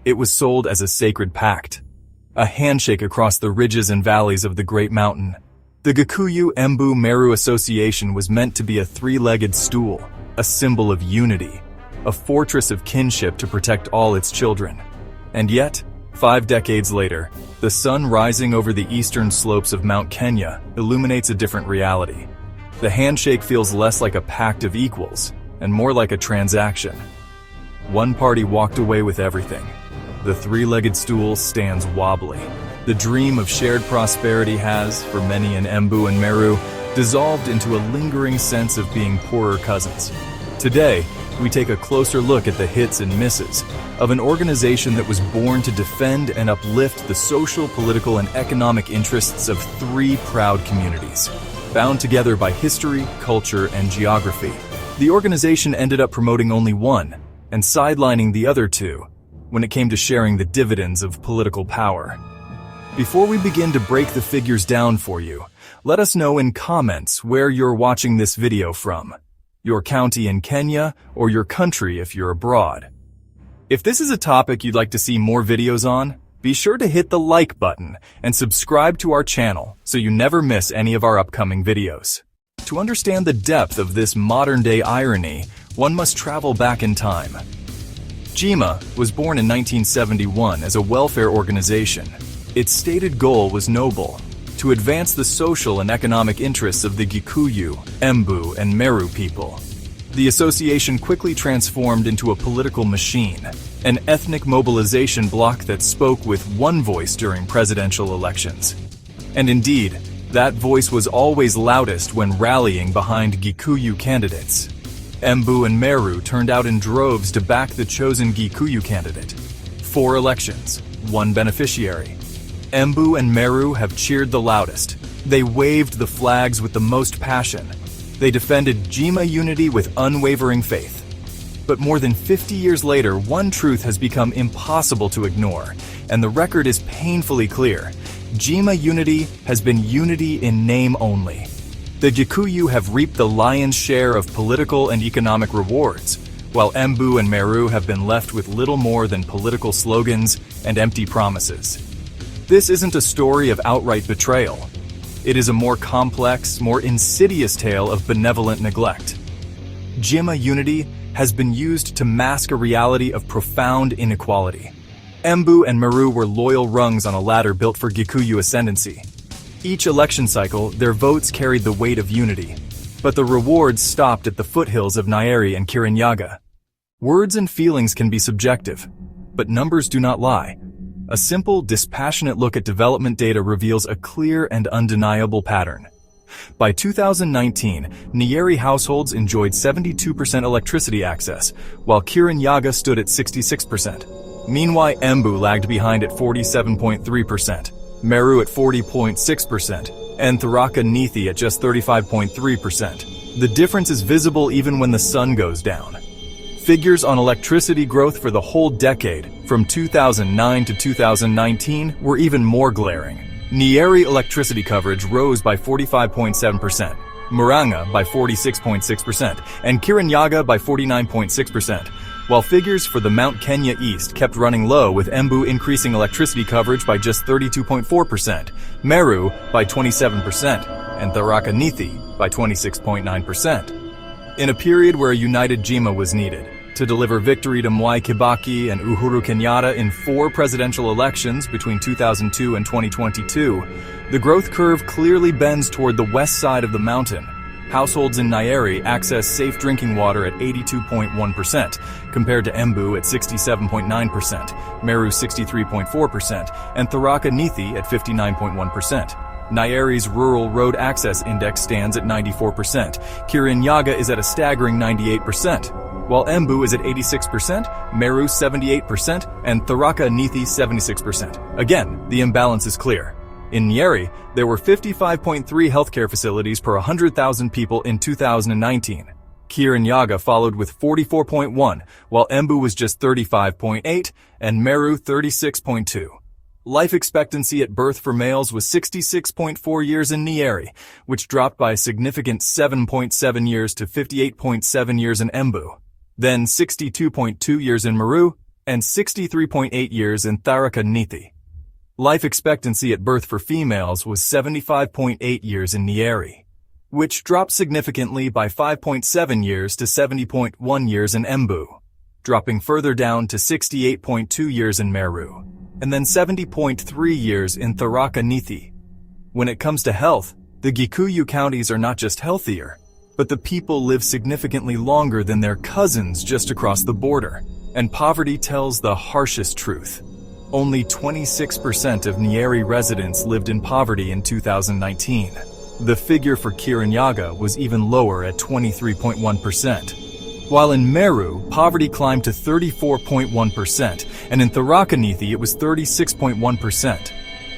It was sold as a sacred pact, a handshake across the ridges and valleys of the Great Mountain. The Gikuyu Embu Meru Association was meant to be a three-legged stool, a symbol of unity, a fortress of kinship to protect all its children. And yet, 5 decades later, the sun rising over the eastern slopes of Mount Kenya illuminates a different reality. The handshake feels less like a pact of equals and more like a transaction. One party walked away with everything. The three-legged stool stands wobbly. The dream of shared prosperity has, for many in Embu and Meru, dissolved into a lingering sense of being poorer cousins. Today, we take a closer look at the hits and misses of an organization that was born to defend and uplift the social, political, and economic interests of 3 proud communities, bound together by history, culture, and geography. The organization ended up promoting only one and sidelining the other 2 when it came to sharing the dividends of political power. Before we begin to break the figures down for you, let us know in comments where you're watching this video from. Your county in Kenya, or your country if you're abroad. If this is a topic you'd like to see more videos on, be sure to hit the like button and subscribe to our channel so you never miss any of our upcoming videos. To understand the depth of this modern-day irony, one must travel back in time. GEMA was born in 1971 as a welfare organization. Its stated goal was noble: to advance the social and economic interests of the Gikuyu, Embu, and Meru people. The association quickly transformed into a political machine, an ethnic mobilization bloc that spoke with one voice during presidential elections. And indeed, that voice was always loudest when rallying behind Gikuyu candidates. Embu and Meru turned out in droves to back the chosen Gikuyu candidate. 4 elections, 1 beneficiary. Embu and Meru have cheered the loudest. They waved the flags with the most passion. They defended GEMA unity with unwavering faith. But more than 50 years later, one truth has become impossible to ignore, and the record is painfully clear. GEMA unity has been unity in name only. The Gikuyu have reaped the lion's share of political and economic rewards, while Embu and Meru have been left with little more than political slogans and empty promises. This isn't a story of outright betrayal. It is a more complex, more insidious tale of benevolent neglect. GEMA unity has been used to mask a reality of profound inequality. Embu and Meru were loyal rungs on a ladder built for Gikuyu ascendancy. Each election cycle, their votes carried the weight of unity, but the rewards stopped at the foothills of Nyeri and Kirinyaga. Words and feelings can be subjective, but numbers do not lie. A simple, dispassionate look at development data reveals a clear and undeniable pattern. By 2019, Nyeri households enjoyed 72% electricity access, while Kirinyaga stood at 66%. Meanwhile, Embu lagged behind at 47.3%. Meru at 40.6%, and Tharaka Nithi at just 35.3%. The difference is visible even when the sun goes down. Figures on electricity growth for the whole decade, from 2009 to 2019, were even more glaring. Nyeri electricity coverage rose by 45.7%, Murang'a by 46.6%, and Kirinyaga by 49.6%. While figures for the Mount Kenya East kept running low, with Embu increasing electricity coverage by just 32.4%, Meru by 27%, and Tharaka Nithi by 26.9%. In a period where a united GEMA was needed to deliver victory to Mwai Kibaki and Uhuru Kenyatta in 4 presidential elections between 2002 and 2022, the growth curve clearly bends toward the west side of the mountain. Households in Nyeri access safe drinking water at 82.1%, compared to Embu at 67.9%, Meru 63.4%, and Tharaka Nithi at 59.1%. Nyeri's Rural Road Access Index stands at 94%, Kirinyaga is at a staggering 98%, while Embu is at 86%, Meru 78%, and Tharaka Nithi 76%. Again, the imbalance is clear. In Nyeri, there were 55.3 healthcare facilities per 100,000 people in 2019. Kirinyaga followed with 44.1, while Embu was just 35.8, and Meru 36.2. Life expectancy at birth for males was 66.4 years in Nyeri, which dropped by a significant 7.7 years to 58.7 years in Embu. Then 62.2 years in Meru, and 63.8 years in Tharaka Nithi. Life expectancy at birth for females was 75.8 years in Nyeri, which dropped significantly by 5.7 years to 70.1 years in Embu, dropping further down to 68.2 years in Meru, and then 70.3 years in Tharaka Nithi. When it comes to health, the Gikuyu counties are not just healthier, but the people live significantly longer than their cousins just across the border, and poverty tells the harshest truth. Only 26% of Nyeri residents lived in poverty in 2019. The figure for Kirinyaga was even lower at 23.1%. While in Meru, poverty climbed to 34.1%, and in Tharaka Nithi it was 36.1%.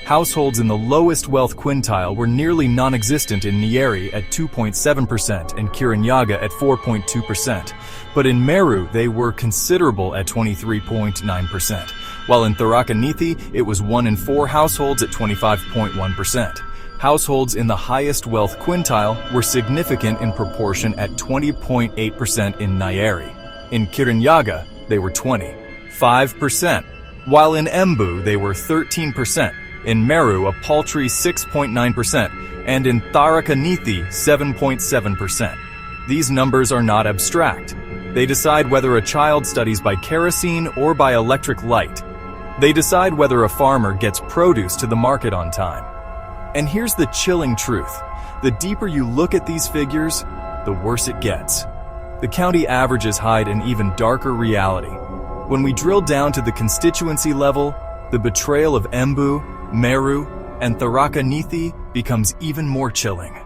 Households in the lowest wealth quintile were nearly non-existent in Nyeri at 2.7% and Kirinyaga at 4.2%, but in Meru they were considerable at 23.9%, while in Tharaka Nithi it was 1 in 4 households at 25.1%. Households in the highest wealth quintile were significant in proportion at 20.8% in Nyeri. In Kirinyaga, they were 25%, while in Embu they were 13%. In Meru, a paltry 6.9%, and in Tharaka Nithi, 7.7%. These numbers are not abstract. They decide whether a child studies by kerosene or by electric light. They decide whether a farmer gets produce to the market on time. And here's the chilling truth. The deeper you look at these figures, the worse it gets. The county averages hide an even darker reality. When we drill down to the constituency level, the betrayal of Embu, Meru, and Tharaka Nithi becomes even more chilling.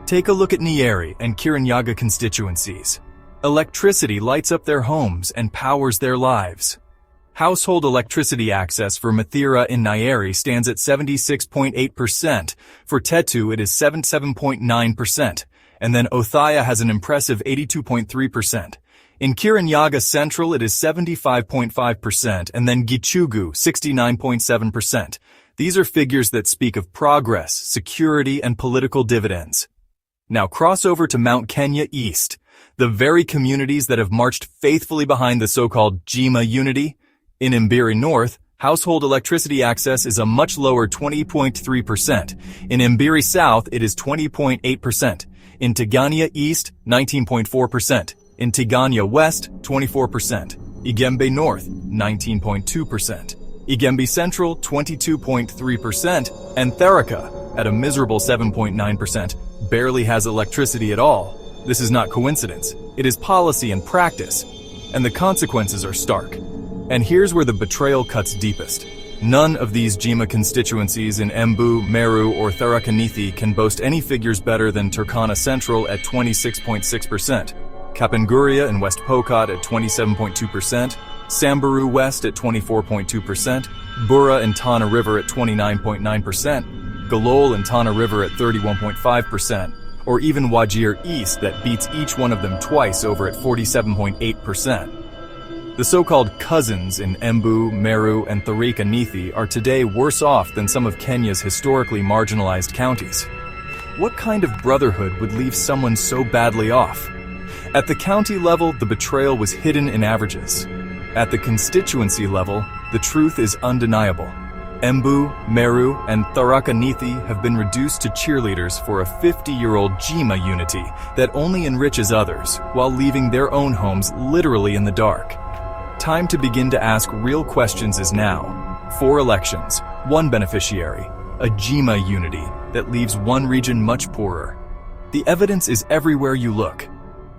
Take a look at Nyeri and Kirinyaga constituencies. Electricity lights up their homes and powers their lives. Household electricity access for Mathira in Nyeri stands at 76.8%. For Tetu, it is 77.9%. And then Othaya has an impressive 82.3%. In Kirinyaga Central, it is 75.5%, and then Gikuyu, 69.7%. These are figures that speak of progress, security, and political dividends. Now cross over to Mount Kenya East, the very communities that have marched faithfully behind the so-called GEMA unity. In Mbeere North, household electricity access is a much lower 20.3%. In Mbeere South, it is 20.8%. In Tigania East, 19.4%. In Tigania West, 24%. Igembe North, 19.2%. Igembe Central, 22.3%. And Tharaka, at a miserable 7.9%, barely has electricity at all. This is not coincidence. It is policy and practice. And the consequences are stark. And here's where the betrayal cuts deepest. None of these GEMA constituencies in Embu, Meru, or Tharaka Nithi can boast any figures better than Turkana Central at 26.6%, Kapenguria and West Pokot at 27.2%, Samburu West at 24.2%, Bura and Tana River at 29.9%, Galol and Tana River at 31.5%, or even Wajir East that beats each one of them twice over at 47.8%. The so-called cousins in Embu, Meru, and Tharaka Nithi are today worse off than some of Kenya's historically marginalized counties. What kind of brotherhood would leave someone so badly off? At the county level, the betrayal was hidden in averages. At the constituency level, the truth is undeniable. Embu, Meru, and Tharaka Nithi have been reduced to cheerleaders for a 50-year-old GEMA unity that only enriches others while leaving their own homes literally in the dark. Time to begin to ask real questions is now. 4 elections, 1 beneficiary, a GEMA unity that leaves one region much poorer. The evidence is everywhere you look.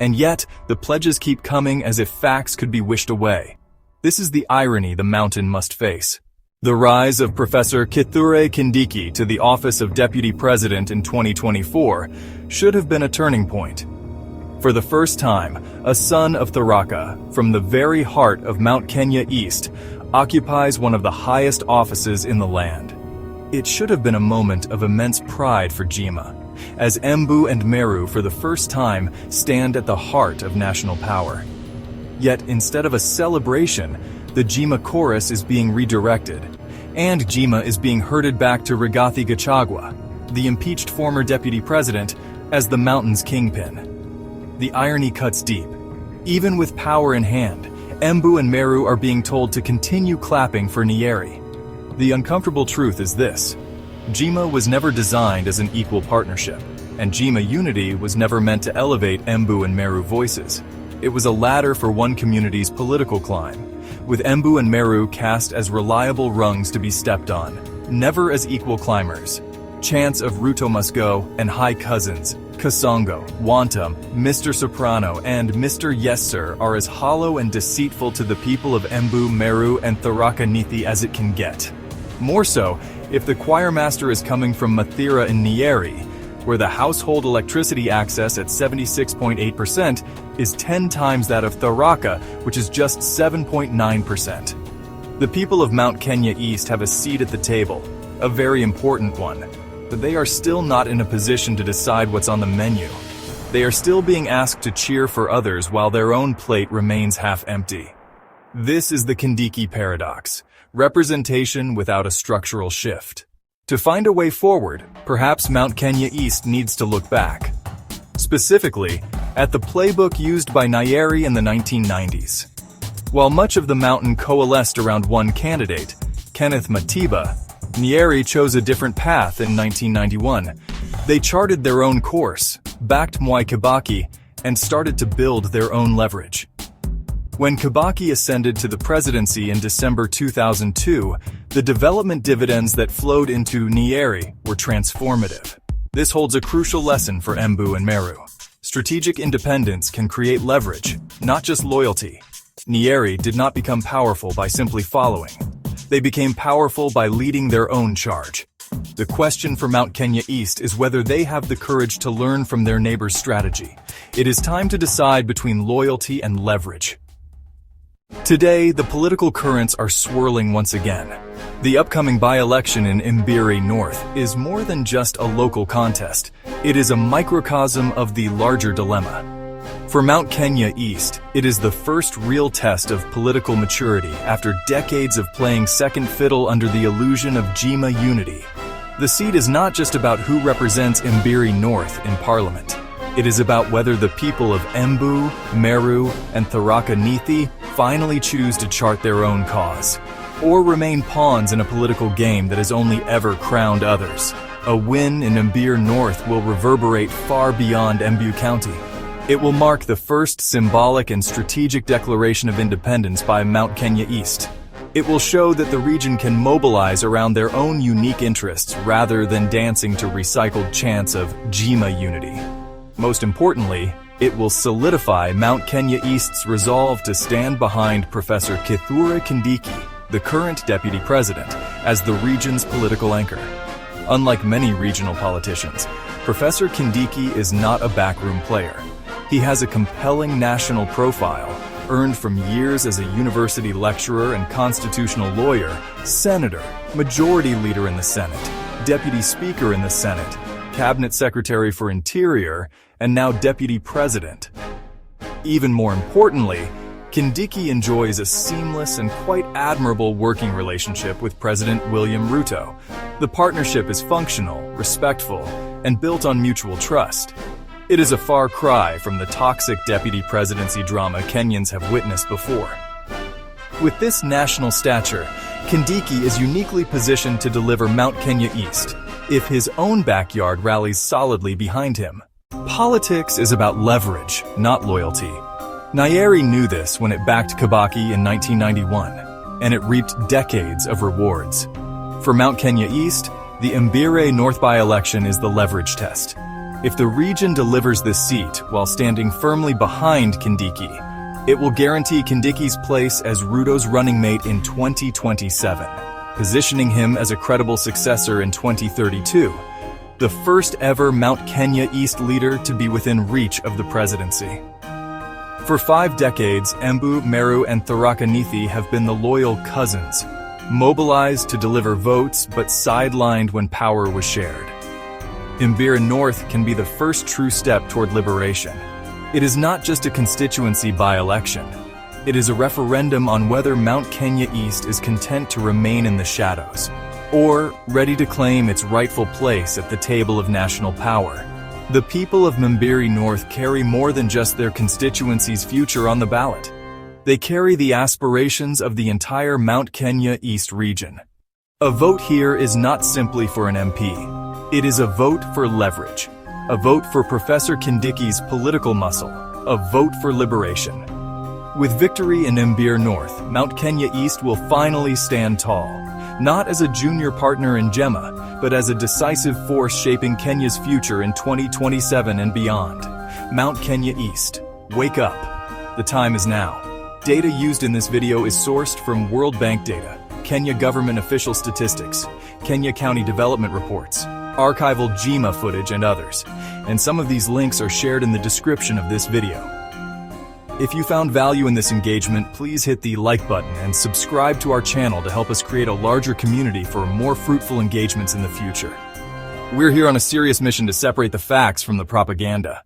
And yet, the pledges keep coming as if facts could be wished away. This is the irony the mountain must face. The rise of Professor Kithure Kindiki to the office of Deputy President in 2024 should have been a turning point. For the first time, a son of Tharaka, from the very heart of Mount Kenya East, occupies one of the highest offices in the land. It should have been a moment of immense pride for GEMA, as Embu and Meru for the first time stand at the heart of national power. Yet instead of a celebration, the GEMA chorus is being redirected, and GEMA is being herded back to Rigathi Gachagua, the impeached former deputy president, as the mountain's kingpin. The irony cuts deep. Even with power in hand, Embu and Meru are being told to continue clapping for Nyeri. The uncomfortable truth is this: GEMA was never designed as an equal partnership, and GEMA unity was never meant to elevate Embu and Meru voices. It was a ladder for one community's political climb, with Embu and Meru cast as reliable rungs to be stepped on, never as equal climbers. Chants of Ruto must go and High Cousins, Kasongo, Wantam, Mr. Soprano, and Mr. Yes Sir are as hollow and deceitful to the people of Embu, Meru, and Tharaka Nithi as it can get. More so, if the choirmaster is coming from Mathira in Nyeri, where the household electricity access at 76.8% is 10 times that of Tharaka, which is just 7.9%. The people of Mount Kenya East have a seat at the table, a very important one. But they are still not in a position to decide what's on the menu. They are still being asked to cheer for others while their own plate remains half empty. This is the Kindiki paradox, representation without a structural shift. To find a way forward, perhaps Mount Kenya East needs to look back. Specifically, at the playbook used by Nyeri in the 1990s. While much of the mountain coalesced around one candidate, Kenneth Matiba, Nyeri chose a different path in 1991. They charted their own course, backed Mwai Kibaki, and started to build their own leverage. When Kibaki ascended to the presidency in December 2002, the development dividends that flowed into Nyeri were transformative. This holds a crucial lesson for Embu and Meru. Strategic independence can create leverage, not just loyalty. Nyeri did not become powerful by simply following. They became powerful by leading their own charge. The question for Mount Kenya East is whether they have the courage to learn from their neighbor's strategy. It is time to decide between loyalty and leverage. Today, the political currents are swirling once again. The upcoming by-election in Mbeere North is more than just a local contest. It is a microcosm of the larger dilemma. For Mount Kenya East, it is the first real test of political maturity after decades of playing second fiddle under the illusion of GEMA unity. The seat is not just about who represents Mbeere North in Parliament. It is about whether the people of Embu, Meru, and Tharaka Nithi finally choose to chart their own cause, or remain pawns in a political game that has only ever crowned others. A win in Mbeere North will reverberate far beyond Embu County. It will mark the first symbolic and strategic declaration of independence by Mount Kenya East. It will show that the region can mobilize around their own unique interests rather than dancing to recycled chants of GEMA unity. Most importantly, it will solidify Mount Kenya East's resolve to stand behind Professor Kithure Kindiki, the current deputy president, as the region's political anchor. Unlike many regional politicians, Professor Kindiki is not a backroom player. He has a compelling national profile, earned from years as a university lecturer and constitutional lawyer, senator, majority leader in the Senate, deputy speaker in the Senate, cabinet secretary for Interior, and now deputy president. Even more importantly, Kindiki enjoys a seamless and quite admirable working relationship with President William Ruto. The partnership is functional, respectful, and built on mutual trust. It is a far cry from the toxic deputy presidency drama Kenyans have witnessed before. With this national stature, Kindiki is uniquely positioned to deliver Mount Kenya East, if his own backyard rallies solidly behind him. Politics is about leverage, not loyalty. Nyeri knew this when it backed Kibaki in 1991, and it reaped decades of rewards. For Mount Kenya East, the Mbeere North by-election is the leverage test. If the region delivers this seat while standing firmly behind Kindiki, it will guarantee Kindiki's place as Ruto's running mate in 2027, positioning him as a credible successor in 2032, the first ever Mount Kenya East leader to be within reach of the presidency. For 5 decades, Embu, Meru, and Tharaka Nithi have been the loyal cousins, mobilized to deliver votes but sidelined when power was shared. Mbeere North can be the first true step toward liberation. It is not just a constituency by-election. It is a referendum on whether Mount Kenya East is content to remain in the shadows, or ready to claim its rightful place at the table of national power. The people of Mbeere North carry more than just their constituency's future on the ballot. They carry the aspirations of the entire Mount Kenya East region. A vote here is not simply for an MP. It is a vote for leverage. A vote for Professor Kindiki's political muscle. A vote for liberation. With victory in Mbeere North, Mount Kenya East will finally stand tall, not as a junior partner in GEMA, but as a decisive force shaping Kenya's future in 2027 and beyond. Mount Kenya East, wake up. The time is now. Data used in this video is sourced from World Bank data, Kenya government official statistics, Kenya County development reports, archival GEMA footage, and others. And some of these links are shared in the description of this video. If you found value in this engagement, please hit the like button and subscribe to our channel to help us create a larger community for more fruitful engagements in the future. We're here on a serious mission to separate the facts from the propaganda.